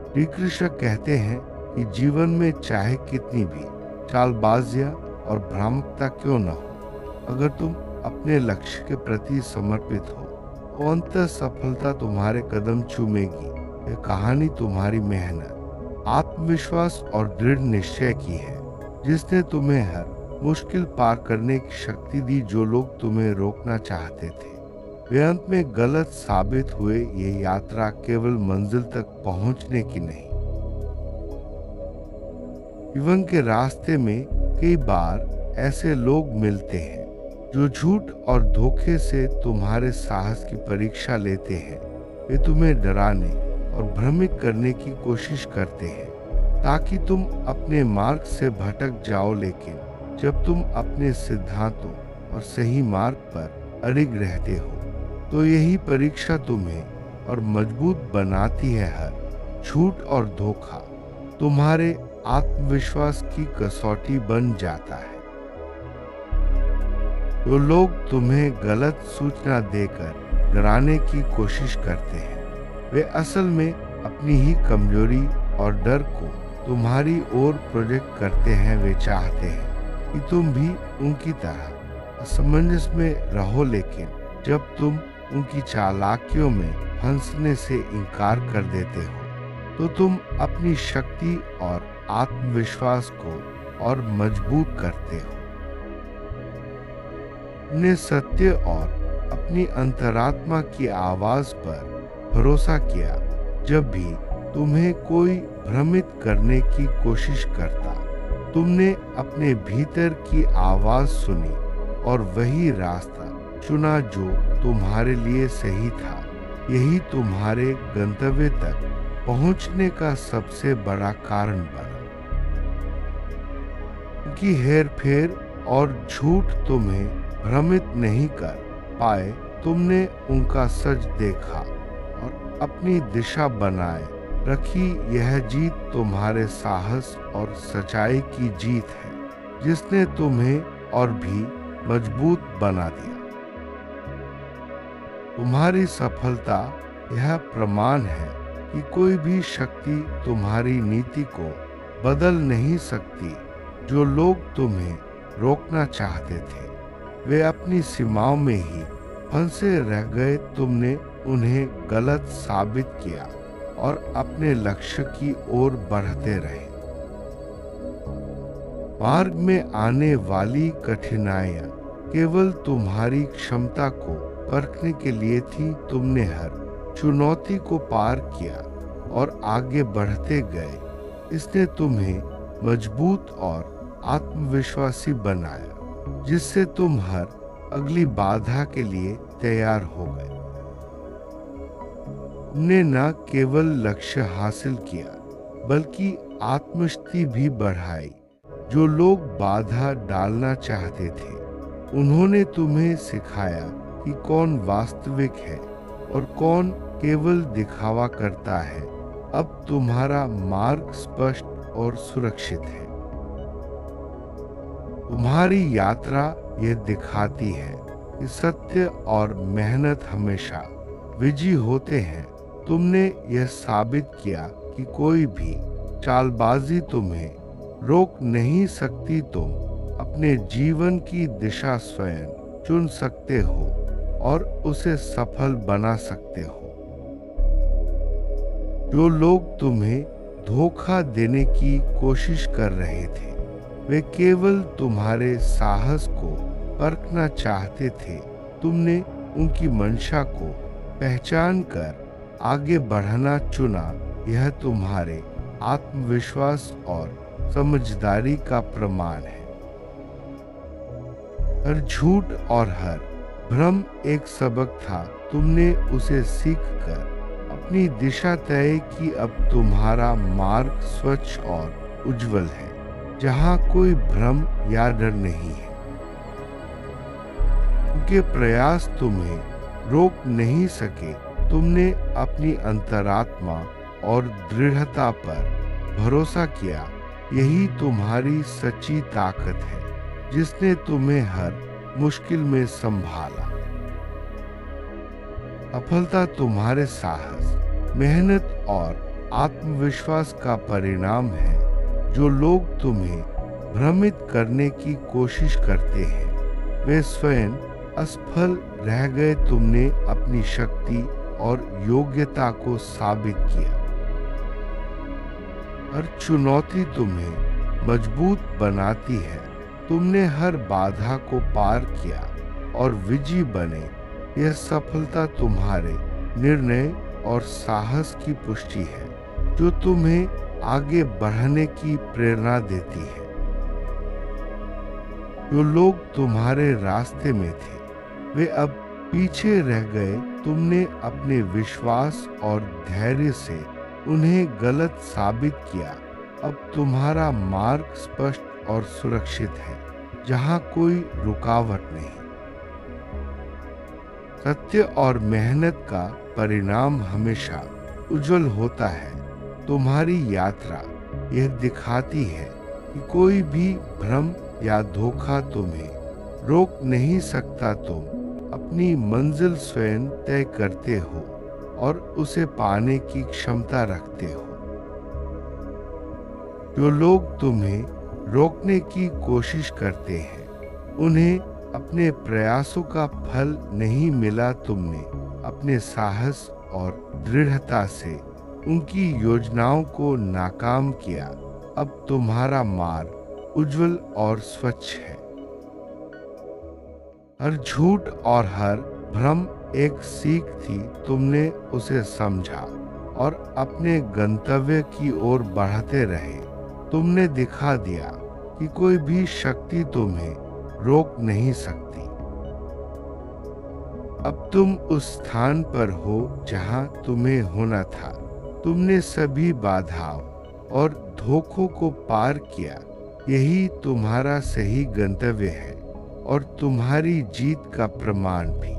श्री कृष्ण कहते हैं कि जीवन में चाहे कितनी भी चालबाजियां और भ्रामकता क्यों न हो, अगर तुम अपने लक्ष्य के प्रति समर्पित हो तो अंततः सफलता तुम्हारे कदम चूमेगी। यह कहानी तुम्हारी मेहनत, आत्मविश्वास और दृढ़ निश्चय की है, जिसने तुम्हें हर मुश्किल पार करने की शक्ति दी। जो लोग तुम्हें रोकना चाहते थे वे अंत में गलत साबित हुए। ये यात्रा केवल मंजिल तक पहुंचने की नहीं, जीवन के रास्ते में कई बार ऐसे लोग मिलते हैं जो झूठ और धोखे से तुम्हारे साहस की परीक्षा लेते हैं। वे तुम्हें डराने और भ्रमित करने की कोशिश करते हैं ताकि तुम अपने मार्ग से भटक जाओ, लेकिन जब तुम अपने सिद्धांतों और सही मार्ग पर अड़िग रहते हो तो यही परीक्षा तुम्हें और मजबूत बनाती है। हर झूठ और धोखा तुम्हारे आत्मविश्वास की कसौटी बन जाता है। तो लोग तुम्हें गलत सूचना देकर डराने की कोशिश करते हैं, वे असल में अपनी ही कमजोरी और डर को तुम्हारी ओर प्रोजेक्ट करते हैं। वे चाहते हैं कि तुम भी उनकी तरह असमंजस में रहो, लेकिन जब तुम उनकी चालाकियों में फंसने से इनकार कर देते हो तो तुम अपनी शक्ति और आत्मविश्वास को और मजबूत करते हो। ने सत्य और अपनी अंतरात्मा की आवाज पर भरोसा किया। जब भी तुम्हें कोई भ्रमित करने की कोशिश करता, तुमने अपने भीतर की आवाज सुनी और वही रास्ता चुना जो तुम्हारे लिए सही था। यही तुम्हारे गंतव्य तक पहुंचने का सबसे बड़ा कारण बना, क्योंकि हेरफेर और झूठ तुम्हें भ्रमित नहीं कर पाए। तुमने उनका सच देखा और अपनी दिशा बनाए रखी। यह जीत तुम्हारे साहस और सच्चाई की जीत है, जिसने तुम्हें और भी मजबूत बना दिया। तुम्हारी सफलता यह प्रमाण है कि कोई भी शक्ति तुम्हारी नीति को बदल नहीं सकती। जो लोग तुम्हें रोकना चाहते थे वे अपनी सीमाओं में ही फंसे रह गए। तुमने उन्हें गलत साबित किया और अपने लक्ष्य की ओर बढ़ते रहे। मार्ग में आने वाली कठिनाइयां केवल तुम्हारी क्षमता को परखने के लिए थी। तुमने हर चुनौती को पार किया और आगे बढ़ते गए। इसने तुम्हें मजबूत और आत्मविश्वासी बनाया, जिससे तुम हर अगली बाधा के लिए तैयार हो गए। तुमने न केवल लक्ष्य हासिल किया बल्कि आत्मशक्ति भी बढ़ाई। जो लोग बाधा डालना चाहते थे उन्होंने तुम्हें सिखाया कि कौन वास्तविक है और कौन केवल दिखावा करता है। अब तुम्हारा मार्ग स्पष्ट और सुरक्षित है। तुम्हारी यात्रा यह दिखाती है कि सत्य और मेहनत हमेशा विजयी होते हैं। तुमने यह साबित किया कि कोई भी चालबाजी तुम्हें रोक नहीं सकती। तुम अपने जीवन की दिशा स्वयं चुन सकते हो और उसे सफल बना सकते हो। जो लोग तुम्हें धोखा देने की कोशिश कर रहे थे वे केवल तुम्हारे साहस को परखना चाहते थे। तुमने उनकी मंशा को पहचान कर आगे बढ़ना चुना। यह तुम्हारे आत्मविश्वास और समझदारी का प्रमाण है। हर झूठ और हर भ्रम एक सबक था। तुमने उसे सीखकर अपनी दिशा तय की। अब तुम्हारा मार्ग स्वच्छ और उज्जवल है, जहां कोई भ्रम या डर नहीं है। उनके प्रयास तुम्हें रोक नहीं सके। तुमने अपनी अंतरात्मा और दृढ़ता पर भरोसा किया। यही तुम्हारी सच्ची ताकत है, जिसने तुम्हें हर मुश्किल में संभाला। सफलता तुम्हारे साहस, मेहनत और आत्मविश्वास का परिणाम है। जो लोग तुम्हें भ्रमित करने की कोशिश करते हैं वे स्वयं असफल रह गए। तुमने अपनी शक्ति और योग्यता को साबित किया। हर चुनौती तुम्हें मजबूत बनाती है। तुमने हर बाधा को पार किया और विजयी बने। यह सफलता तुम्हारे निर्णय और साहस की पुष्टि है जो तुम्हें आगे बढ़ने की प्रेरणा देती है। जो लोग तुम्हारे रास्ते में थे वे अब पीछे रह गए। तुमने अपने विश्वास और धैर्य से उन्हें गलत साबित किया। अब तुम्हारा मार्ग स्पष्ट और सुरक्षित है जहां कोई रुकावट नहीं। सत्य और मेहनत का परिणाम हमेशा उज्जवल होता है। तुम्हारी यात्रा यह दिखाती है कि कोई भी भ्रम या धोखा तुम्हें रोक नहीं सकता। तुम अपनी मंजिल स्वयं तय करते हो और उसे पाने की क्षमता रखते हो। जो लोग तुम्हें रोकने की कोशिश करते हैं उन्हें अपने प्रयासों का फल नहीं मिला। तुमने अपने साहस और दृढ़ता से उनकी योजनाओं को नाकाम किया। अब तुम्हारा मार्ग उज्जवल और स्वच्छ है। हर झूठ और हर भ्रम एक सीख थी। तुमने उसे समझा और अपने गंतव्य की ओर बढ़ते रहे। तुमने दिखा दिया कि कोई भी शक्ति तुम्हें रोक नहीं सकती। अब तुम उस स्थान पर हो जहां तुम्हें होना था। तुमने सभी बाधाओं और धोखों को पार किया। यही तुम्हारा सही गंतव्य है और तुम्हारी जीत का प्रमाण भी।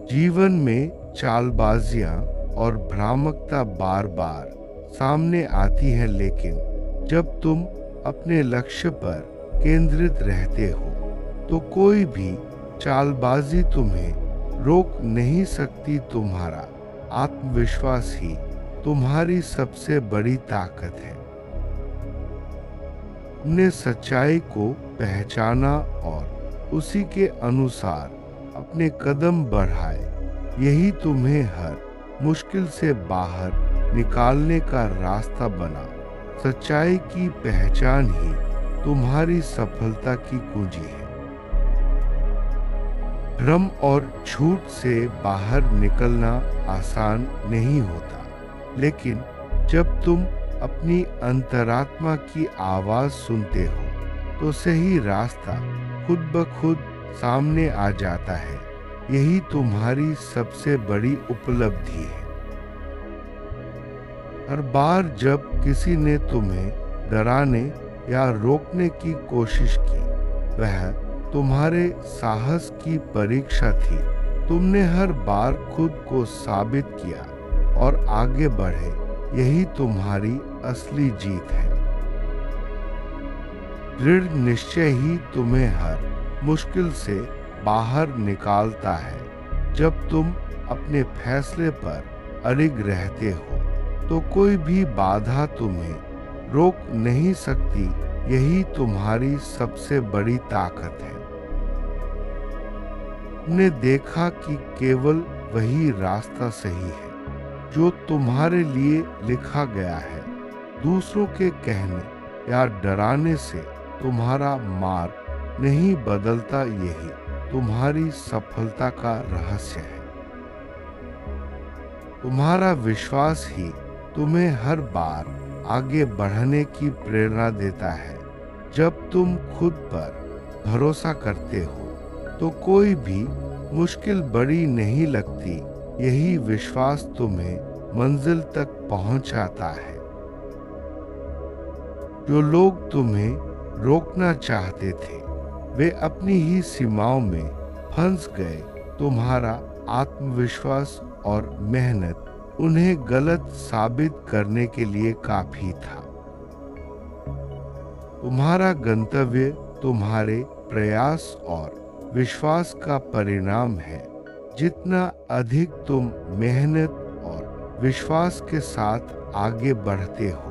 जीवन में चालबाजियां और भ्रामकता बार बार सामने आती है, लेकिन जब तुम अपने लक्ष्य पर केंद्रित रहते हो तो कोई भी चालबाजी तुम्हें रोक नहीं सकती। तुम्हारा आत्मविश्वास ही तुम्हारी सबसे बड़ी ताकत है। तुमने सच्चाई को पहचाना और उसी के अनुसार अपने कदम बढ़ाए। यही तुम्हें हर मुश्किल से बाहर निकालने का रास्ता बना। सच्चाई की पहचान ही तुम्हारी सफलता की कुंजी है। भ्रम और झूठ से बाहर निकलना आसान नहीं होता, लेकिन जब तुम अपनी अंतरात्मा की आवाज सुनते हो तो सही रास्ता खुद ब खुद सामने आ जाता है। यही तुम्हारी सबसे बड़ी उपलब्धि है। हर बार जब किसी ने तुम्हें डराने या रोकने की कोशिश की वह तुम्हारे साहस की परीक्षा थी। तुमने हर बार खुद को साबित किया और आगे बढ़े। यही तुम्हारी असली जीत है। दृढ़ निश्चय ही तुम्हें हर मुश्किल से बाहर निकालता है। जब तुम अपने फैसले पर अड़िग रहते हो तो कोई भी बाधा तुम्हें रोक नहीं सकती। यही तुम्हारी सबसे बड़ी ताकत है। तुमने देखा कि केवल वही रास्ता सही है जो तुम्हारे लिए लिखा गया है। दूसरों के कहने या डराने से तुम्हारा मार्ग नहीं बदलता। यही तुम्हारी सफलता का रहस्य है। तुम्हारा विश्वास ही तुम्हें हर बार आगे बढ़ने की प्रेरणा देता है। जब तुम खुद पर भरोसा करते हो तो कोई भी मुश्किल बड़ी नहीं लगती। यही विश्वास तुम्हें मंजिल तक पहुंचाता है। जो लोग तुम्हें रोकना चाहते थे वे अपनी ही सीमाओं में फंस गए। तुम्हारा आत्मविश्वास और मेहनत उन्हें गलत साबित करने के लिए काफी था। तुम्हारा गंतव्य तुम्हारे प्रयास और विश्वास का परिणाम है। जितना अधिक तुम मेहनत और विश्वास के साथ आगे बढ़ते हो,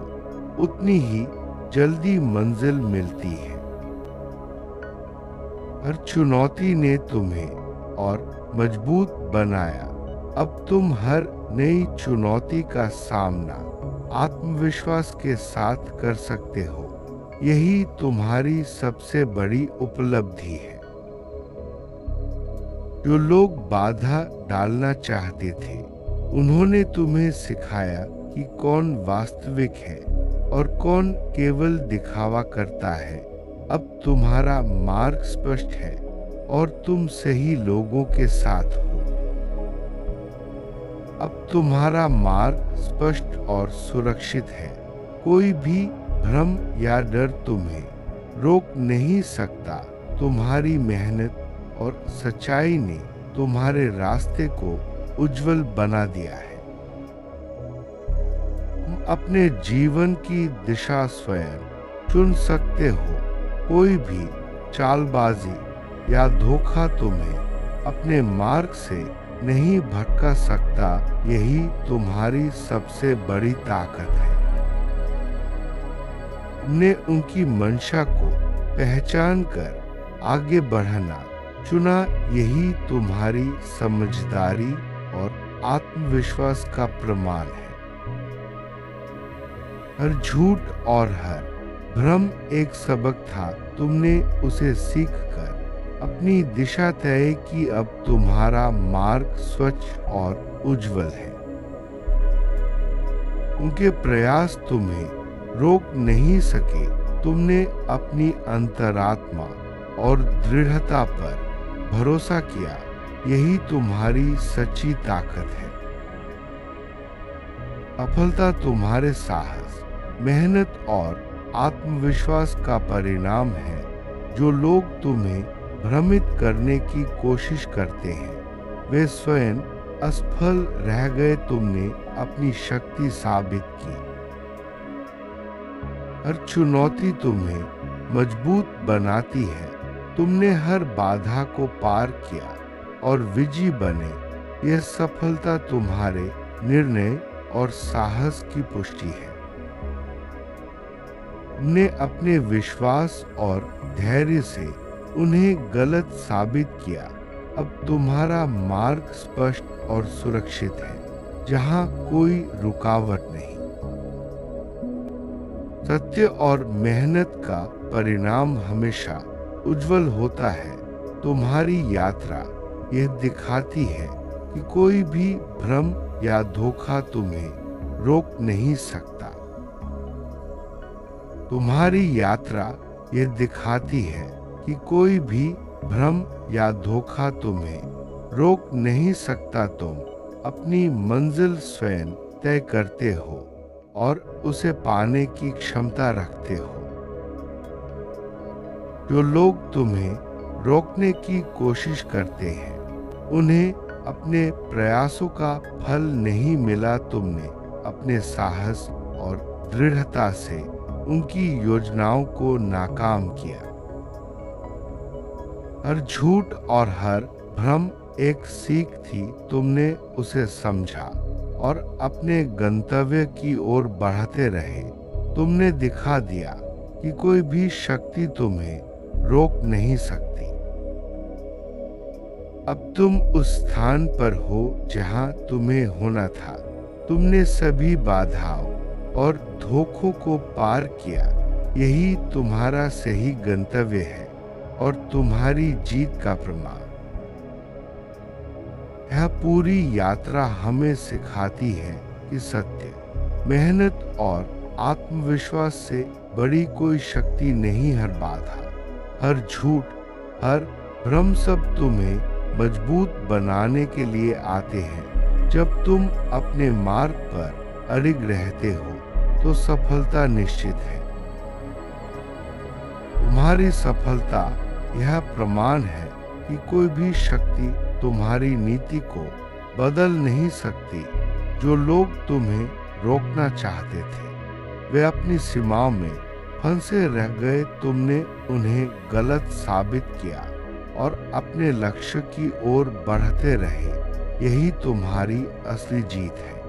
उतनी ही जल्दी मंजिल मिलती है। हर चुनौती ने तुम्हें और मजबूत बनाया। अब तुम हर नई चुनौती का सामना आत्मविश्वास के साथ कर सकते हो। यही तुम्हारी सबसे बड़ी उपलब्धि है। जो लोग बाधा डालना चाहते थे, उन्होंने तुम्हें सिखाया कि कौन वास्तविक है और कौन केवल दिखावा करता है। अब तुम्हारा मार्ग स्पष्ट है और तुम सही लोगों के साथ हो। अब तुम्हारा मार्ग स्पष्ट और सुरक्षित है। कोई भी भ्रम या डर तुम्हें रोक नहीं सकता। तुम्हारी मेहनत और सच्चाई ने तुम्हारे रास्ते को उज्जवल बना दिया है। तुम अपने जीवन की दिशा स्वयं चुन सकते हो। कोई भी चालबाजी या धोखा तुम्हें अपने मार्ग से नहीं भटका सकता। यही तुम्हारी सबसे बड़ी ताकत है। तुमने उनकी मंशा को पहचान कर आगे बढ़ना चुना। यही तुम्हारी समझदारी और आत्मविश्वास का प्रमाण है। हर झूठ और हर भ्रम एक सबक था। तुमने उसे सीखकर अपनी दिशा तय की। अब तुम्हारा मार्ग स्वच्छ और उज्जवल है। उनके प्रयास तुम्हें रोक नहीं सके। तुमने अपनी अंतरात्मा और दृढ़ता पर भरोसा किया। यही तुम्हारी सच्ची ताकत है। सफलता तुम्हारे साहस, मेहनत और आत्मविश्वास का परिणाम है। जो लोग तुम्हें भ्रमित करने की कोशिश करते हैं, वे स्वयं असफल रह गए। तुमने अपनी शक्ति साबित की। हर चुनौती तुम्हें मजबूत बनाती है। तुमने हर बाधा को पार किया और विजयी बने। यह सफलता तुम्हारे निर्णय और साहस की पुष्टि है। तुमने अपने विश्वास और धैर्य से उन्हें गलत साबित किया। अब तुम्हारा मार्ग स्पष्ट और सुरक्षित है, जहां कोई रुकावट नहीं। सत्य और मेहनत का परिणाम हमेशा उज्जवल होता है। तुम्हारी यात्रा यह दिखाती है कि कोई भी भ्रम या धोखा तुम्हें रोक नहीं सकता। तुम्हारी यात्रा यह दिखाती है कि कोई भी भ्रम या धोखा तुम्हें रोक नहीं सकता। तुम अपनी मंजिल स्वयं तय करते हो और उसे पाने की क्षमता रखते हो। जो लोग तुम्हें रोकने की कोशिश करते हैं, उन्हें अपने प्रयासों का फल नहीं मिला। तुमने अपने साहस और दृढ़ता से उनकी योजनाओं को नाकाम किया। हर झूठ और हर भ्रम एक सीख थी। तुमने उसे समझा और अपने गंतव्य की ओर बढ़ते रहे। तुमने दिखा दिया कि कोई भी शक्ति तुम्हें रोक नहीं सकती। अब तुम उस स्थान पर हो जहां तुम्हें होना था। तुमने सभी बाधाओं और धोखों को पार किया। यही तुम्हारा सही गंतव्य है और तुम्हारी जीत का प्रमाण। यह पूरी यात्रा हमें सिखाती है कि सत्य, मेहनत और आत्मविश्वास से बड़ी कोई शक्ति नहीं। हर बाधा, हर झूठ, हर भ्रम सब तुम्हें मजबूत बनाने के लिए आते हैं। जब तुम अपने मार्ग पर अडिग रहते हो तो सफलता निश्चित है। तुम्हारी सफलता यह प्रमाण है कि कोई भी शक्ति तुम्हारी नीति को बदल नहीं सकती। जो लोग तुम्हें रोकना चाहते थे, वे अपनी सीमाओं में फंसे रह गए। तुमने उन्हें गलत साबित किया और अपने लक्ष्य की ओर बढ़ते रहे। यही तुम्हारी असली जीत है।